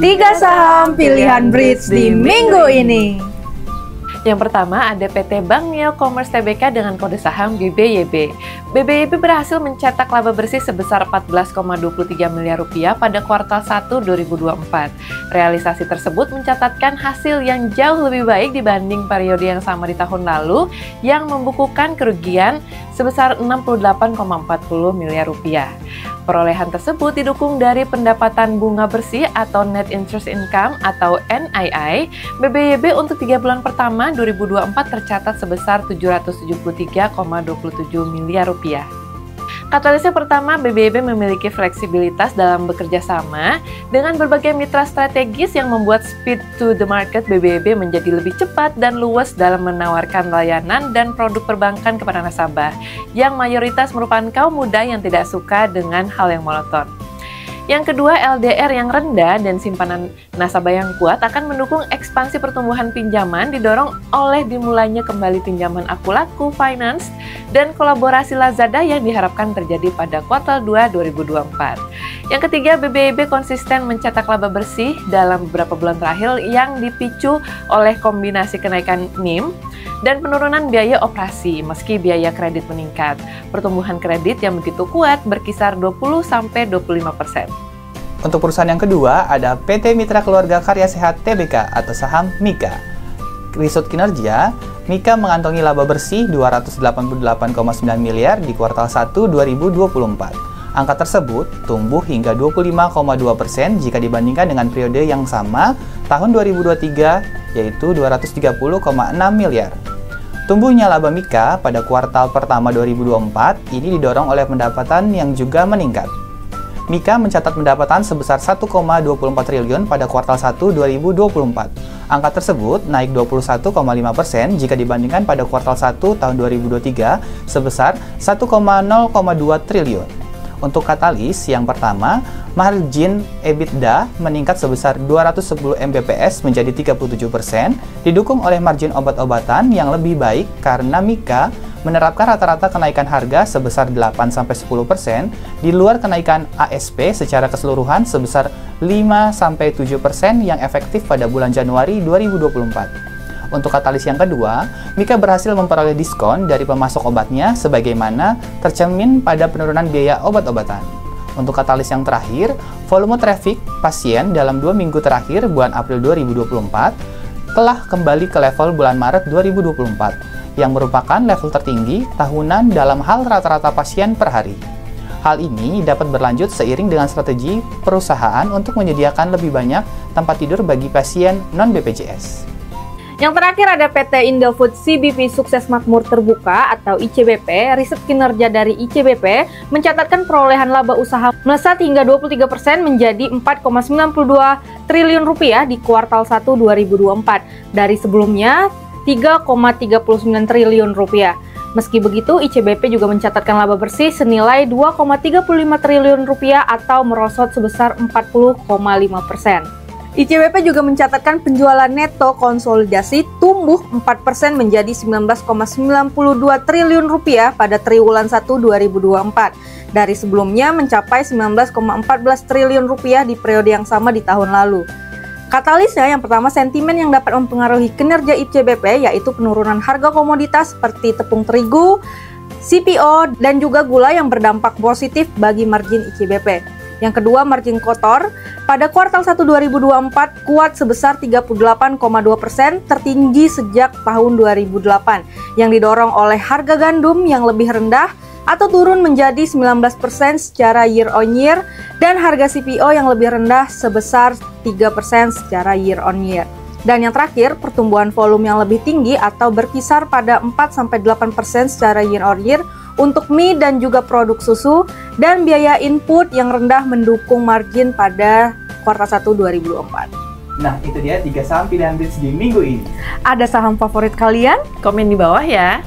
Tiga saham pilihan Bridge di minggu ini. Yang pertama ada PT Bank Neo Commerce Tbk dengan kode saham BBYB. BBYB berhasil mencetak laba bersih sebesar 14,23 miliar rupiah pada kuartal 1 2024. Realisasi tersebut mencatatkan hasil yang jauh lebih baik dibanding periode yang sama di tahun lalu yang membukukan kerugian sebesar 68,40 miliar rupiah. Perolehan tersebut didukung dari pendapatan bunga bersih atau Net Interest Income atau NII. BBYB untuk 3 bulan pertama 2024 tercatat sebesar 773,27 miliar rupiah. Katalisnya pertama, BBYB memiliki fleksibilitas dalam bekerja sama dengan berbagai mitra strategis yang membuat speed to the market BBYB menjadi lebih cepat dan luas dalam menawarkan layanan dan produk perbankan kepada nasabah yang mayoritas merupakan kaum muda yang tidak suka dengan hal yang monoton. Yang kedua, LDR yang rendah dan simpanan nasabah yang kuat akan mendukung ekspansi pertumbuhan pinjaman didorong oleh dimulainya kembali pinjaman Aku Laku Finance dan kolaborasi Lazada yang diharapkan terjadi pada kuartal 2 2024. Yang ketiga, BBYB konsisten mencetak laba bersih dalam beberapa bulan terakhir yang dipicu oleh kombinasi kenaikan NIM dan penurunan biaya operasi meski biaya kredit meningkat. Pertumbuhan kredit yang begitu kuat berkisar 20-25%. Untuk perusahaan yang kedua ada PT Mitra Keluarga Karya Sehat Tbk atau saham MIKA. Riset kinerja, MIKA mengantongi laba bersih 288,9 miliar di kuartal 1 2024. Angka tersebut tumbuh hingga 25,2% jika dibandingkan dengan periode yang sama tahun 2023 yaitu 230,6 miliar. Tumbuhnya laba MIKA pada kuartal pertama 2024 ini didorong oleh pendapatan yang juga meningkat. MIKA mencatat pendapatan sebesar 1,24 triliun pada kuartal 1 2024. Angka tersebut naik 21,5% jika dibandingkan pada kuartal 1 tahun 2023 sebesar 1,0,2 triliun. Untuk katalis yang pertama, margin EBITDA meningkat sebesar 210 Mbps menjadi 37%, didukung oleh margin obat-obatan yang lebih baik karena MIKA menerapkan rata-rata kenaikan harga sebesar 8-10%, di luar kenaikan ASP secara keseluruhan sebesar 5-7% yang efektif pada bulan Januari 2024. Untuk katalis yang kedua, MIKA berhasil memperoleh diskon dari pemasok obatnya sebagaimana tercermin pada penurunan biaya obat-obatan. Untuk katalis yang terakhir, volume traffic pasien dalam 2 minggu terakhir bulan April 2024 telah kembali ke level bulan Maret 2024, yang merupakan level tertinggi tahunan dalam hal rata-rata pasien per hari. Hal ini dapat berlanjut seiring dengan strategi perusahaan untuk menyediakan lebih banyak tempat tidur bagi pasien non-BPJS. Yang terakhir ada PT Indofood CBP Sukses Makmur Terbuka atau ICBP. Riset kinerja dari ICBP mencatatkan perolehan laba usaha melesat hingga 23% menjadi 4,92 triliun rupiah di kuartal 1 2024 dari sebelumnya 3,39 triliun rupiah. Meski begitu, ICBP juga mencatatkan laba bersih senilai 2,35 triliun rupiah atau merosot sebesar 40,5%. ICBP juga mencatatkan penjualan neto konsolidasi tumbuh 4% menjadi 19,92 triliun rupiah pada triwulan 1 2024 dari sebelumnya mencapai 19,14 triliun rupiah di periode yang sama di tahun lalu. Katalisnya yang pertama, sentimen yang dapat mempengaruhi kinerja ICBP yaitu penurunan harga komoditas seperti tepung terigu, CPO, dan juga gula yang berdampak positif bagi margin ICBP. Yang kedua, margin kotor pada kuartal 1 2024 kuat sebesar 38,2%, tertinggi sejak tahun 2008, yang didorong oleh harga gandum yang lebih rendah atau turun menjadi 19% secara year on year dan harga CPO yang lebih rendah sebesar 3% secara year on year. Dan yang terakhir, pertumbuhan volume yang lebih tinggi atau berkisar pada 4-8% secara year on year untuk mie dan juga produk susu, dan biaya input yang rendah mendukung margin pada kuartal 1 2024. Nah, itu dia 3 saham pilihan Bridge di minggu ini. Ada saham favorit kalian? Komen di bawah ya.